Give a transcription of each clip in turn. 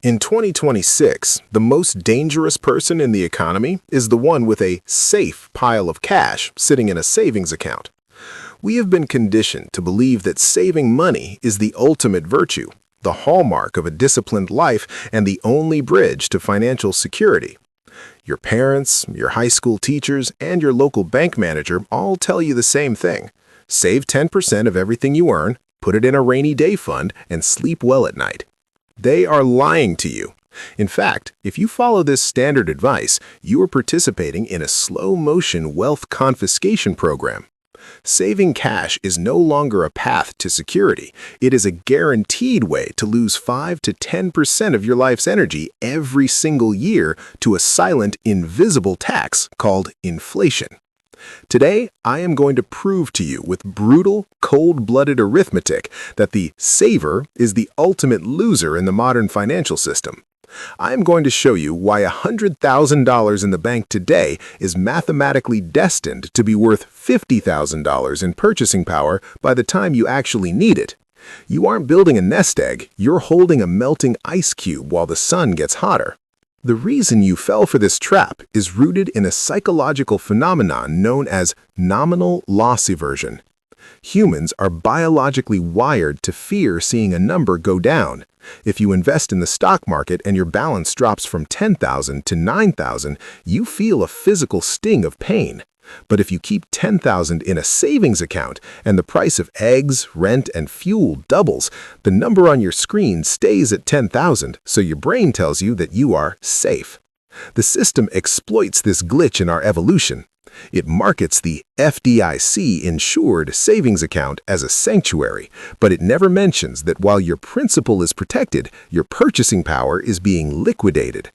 In 2026, the most dangerous person in the economy is the one with a safe pile of cash sitting in a savings account. We have been conditioned to believe that saving money is the ultimate virtue, the hallmark of a disciplined life, and the only bridge to financial security. Your parents, your high school teachers, and your local bank manager all tell you the same thing. Save 10% of everything you earn, put it in a rainy day fund, and sleep well at night. They are lying to you. In fact, if you follow this standard advice, you are participating in a slow-motion wealth confiscation program. Saving cash is no longer a path to security. It is a guaranteed way to lose 5 to 10% of your life's energy every single year to a silent, invisible tax called inflation. Today, I am going to prove to you with brutal, cold-blooded arithmetic that the saver is the ultimate loser in the modern financial system. I am going to show you why $100,000 in the bank today is mathematically destined to be worth $50,000 in purchasing power by the time you actually need it. You aren't building a nest egg, you're holding a melting ice cube while the sun gets hotter. The reason you fell for this trap is rooted in a psychological phenomenon known as nominal loss aversion. Humans are biologically wired to fear seeing a number go down. If you invest in the stock market and your balance drops from 10,000 to 9,000, you feel a physical sting of pain. But if you keep 10,000 in a savings account and the price of eggs, rent, and fuel doubles, the number on your screen stays at 10,000, so your brain tells you that you are safe. The system exploits this glitch in our evolution. It markets the FDIC-insured savings account as a sanctuary, but it never mentions that while your principal is protected, your purchasing power is being liquidated.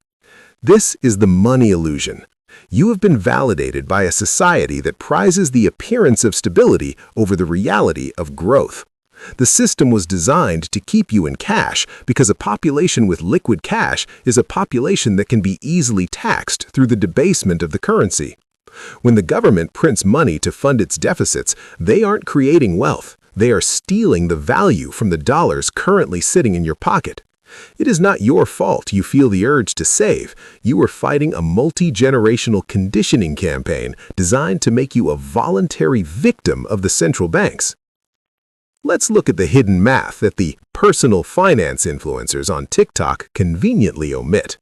This is the money illusion. You have been validated by a society that prizes the appearance of stability over the reality of growth. The system was designed to keep you in cash because a population with liquid cash is a population that can be easily taxed through the debasement of the currency. When the government prints money to fund its deficits, they aren't creating wealth. They are stealing the value from the dollars currently sitting in your pocket. It is not your fault you feel the urge to save. You are fighting a multi-generational conditioning campaign designed to make you a voluntary victim of the central banks. Let's look at the hidden math that the personal finance influencers on TikTok conveniently omit.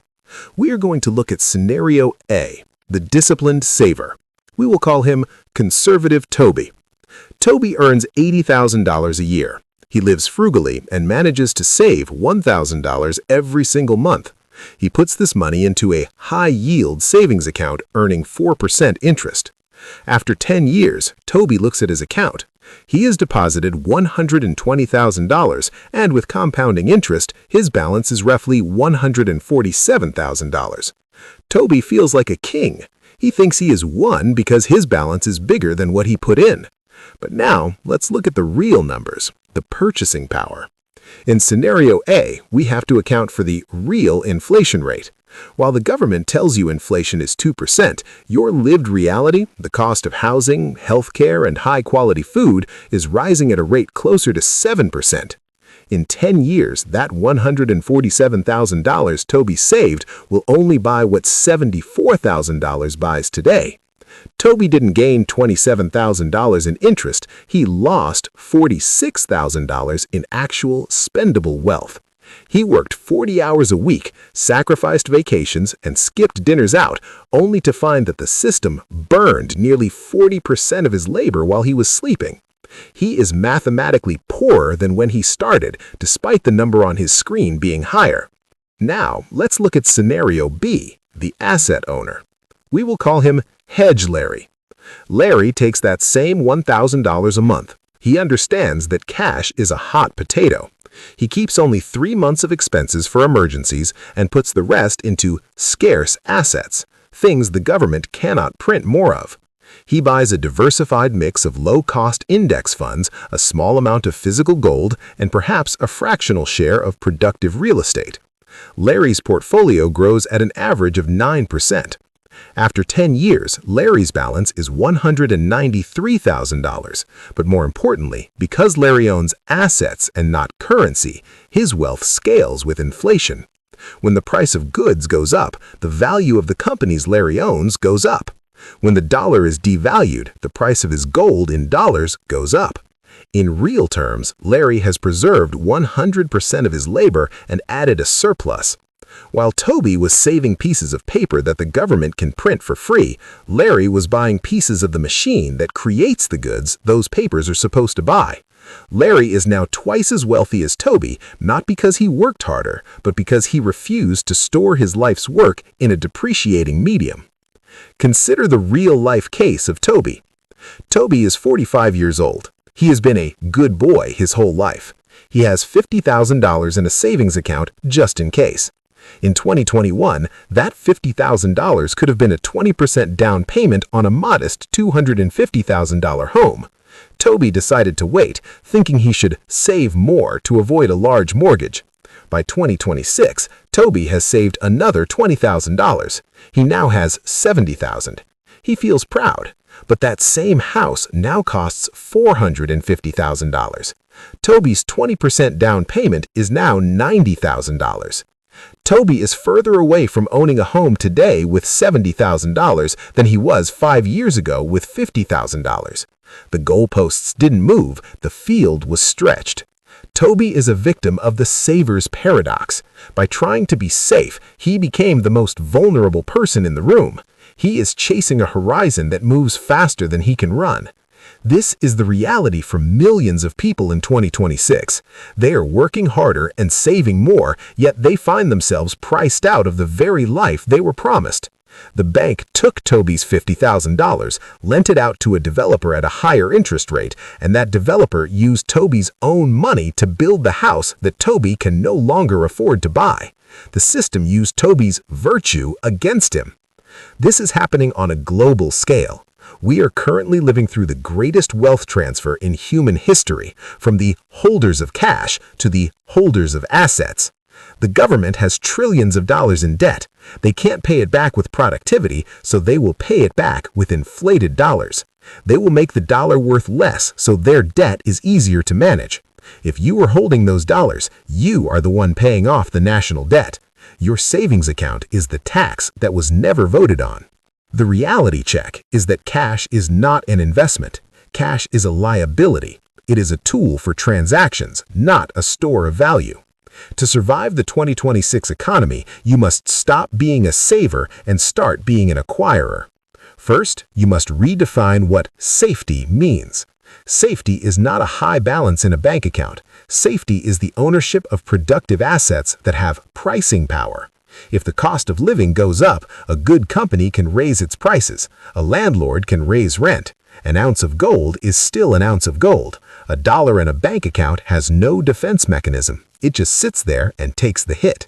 We are going to look at scenario A, the disciplined saver. We will call him Conservative Tobi. Tobi earns $80,000 a year. He lives frugally and manages to save $1,000 every single month. He puts this money into a high-yield savings account earning 4% interest. After 10 years, Tobi looks at his account. He has deposited $120,000, and with compounding interest, his balance is roughly $147,000. Tobi feels like a king. He thinks he is won because his balance is bigger than what he put in. But now, let's look at the real numbers, the purchasing power. In scenario A, we have to account for the real inflation rate. While the government tells you inflation is 2%, your lived reality, the cost of housing, healthcare, and high-quality food, is rising at a rate closer to 7%. In 10 years, that $147,000 Tobi saved will only buy what $74,000 buys today. Tobi didn't gain $27,000 in interest, he lost $46,000 in actual spendable wealth. He worked 40 hours a week, sacrificed vacations, and skipped dinners out, only to find that the system burned nearly 40% of his labor while he was sleeping. He is mathematically poorer than when he started, despite the number on his screen being higher. Now, let's look at scenario B, the asset owner. We will call him Hedge Larry. Larry takes that same $1,000 a month. He understands that cash is a hot potato. He keeps only 3 months of expenses for emergencies and puts the rest into scarce assets, things the government cannot print more of. He buys a diversified mix of low-cost index funds, a small amount of physical gold, and perhaps a fractional share of productive real estate. Larry's portfolio grows at an average of 9%. After 10 years, Larry's balance is $193,000. But more importantly, because Larry owns assets and not currency, his wealth scales with inflation. When the price of goods goes up, the value of the companies Larry owns goes up. When the dollar is devalued, the price of his gold in dollars goes up. In real terms, Larry has preserved 100% of his labor and added a surplus. While Tobi was saving pieces of paper that the government can print for free, Larry was buying pieces of the machine that creates the goods those papers are supposed to buy. Larry is now twice as wealthy as Tobi, not because he worked harder, but because he refused to store his life's work in a depreciating medium. Consider the real-life case of Tobi. Tobi is 45 years old. He has been a good boy his whole life. He has $50,000 in a savings account just in case. In 2021, that $50,000 could have been a 20% down payment on a modest $250,000 home. Tobi decided to wait, thinking he should save more to avoid a large mortgage. By 2026, Tobi has saved another $20,000. He now has $70,000. He feels proud, but that same house now costs $450,000. Tobi's 20% down payment is now $90,000. Tobi is further away from owning a home today with $70,000 than he was 5 years ago with $50,000. The goalposts didn't move, the field was stretched. Tobi is a victim of the saver's paradox. By trying to be safe, he became the most vulnerable person in the room. He is chasing a horizon that moves faster than he can run. This is the reality for millions of people in 2026. They are working harder and saving more, yet they find themselves priced out of the very life they were promised. The bank took Tobi's $50,000, lent it out to a developer at a higher interest rate, and that developer used Tobi's own money to build the house that Tobi can no longer afford to buy. The system used Tobi's virtue against him. This is happening on a global scale. We are currently living through the greatest wealth transfer in human history, from the holders of cash to the holders of assets. The government has trillions of dollars in debt. They can't pay it back with productivity, so they will pay it back with inflated dollars. They will make the dollar worth less, so their debt is easier to manage. If you are holding those dollars, you are the one paying off the national debt. Your savings account is the tax that was never voted on. The reality check is that cash is not an investment. Cash is a liability. It is a tool for transactions, not a store of value. To survive the 2026 economy, you must stop being a saver and start being an acquirer. First, you must redefine what safety means. Safety is not a high balance in a bank account. Safety is the ownership of productive assets that have pricing power. If the cost of living goes up, a good company can raise its prices. A landlord can raise rent. An ounce of gold is still an ounce of gold. A dollar in a bank account has no defense mechanism. It just sits there and takes the hit.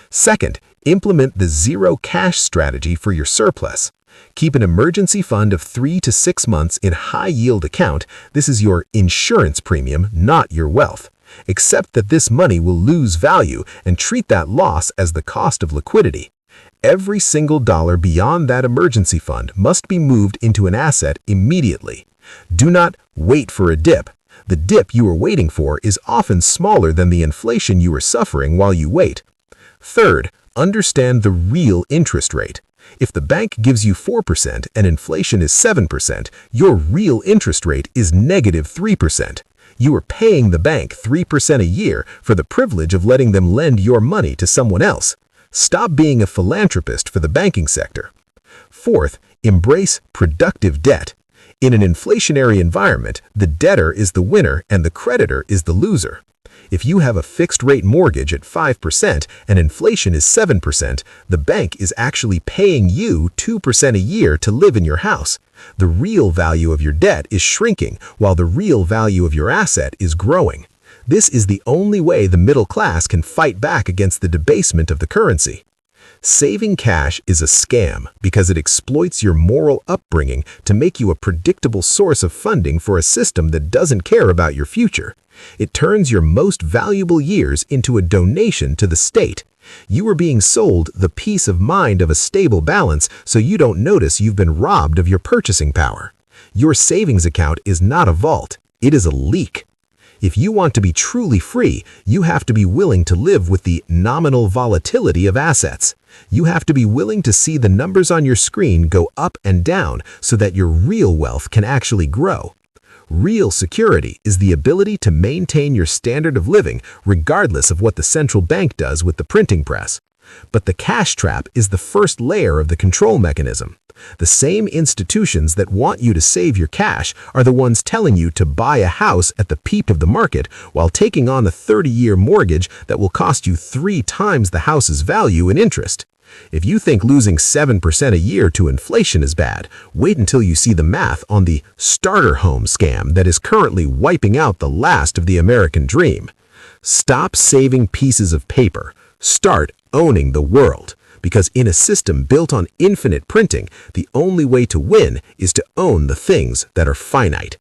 Second, implement the zero cash strategy for your surplus. Keep an emergency fund of 3 to 6 months in high-yield account. This is your insurance premium, not your wealth. Accept that this money will lose value and treat that loss as the cost of liquidity. Every single dollar beyond that emergency fund must be moved into an asset immediately. Do not wait for a dip. The dip you are waiting for is often smaller than the inflation you are suffering while you wait. Third, understand the real interest rate. If the bank gives you 4% and inflation is 7%, your real interest rate is -3%. You are paying the bank 3% a year for the privilege of letting them lend your money to someone else. Stop being a philanthropist for the banking sector. Fourth, embrace productive debt. In an inflationary environment, the debtor is the winner and the creditor is the loser. If you have a fixed-rate mortgage at 5% and inflation is 7%, the bank is actually paying you 2% a year to live in your house. The real value of your debt is shrinking while the real value of your asset is growing. This is the only way the middle class can fight back against the debasement of the currency. Saving cash is a scam because it exploits your moral upbringing to make you a predictable source of funding for a system that doesn't care about your future. It turns your most valuable years into a donation to the state. You are being sold the peace of mind of a stable balance so you don't notice you've been robbed of your purchasing power. Your savings account is not a vault, it is a leak. If you want to be truly free, you have to be willing to live with the nominal volatility of assets. You have to be willing to see the numbers on your screen go up and down so that your real wealth can actually grow. Real security is the ability to maintain your standard of living regardless of what the central bank does with the printing press. But the cash trap is the first layer of the control mechanism. The same institutions that want you to save your cash are the ones telling you to buy a house at the peak of the market while taking on a 30-year mortgage that will cost you 3 times the house's value in interest. If you think losing 7% a year to inflation is bad, wait until you see the math on the starter home scam that is currently wiping out the last of the American dream. Stop saving pieces of paper. Start owning the world. Because in a system built on infinite printing, the only way to win is to own the things that are finite.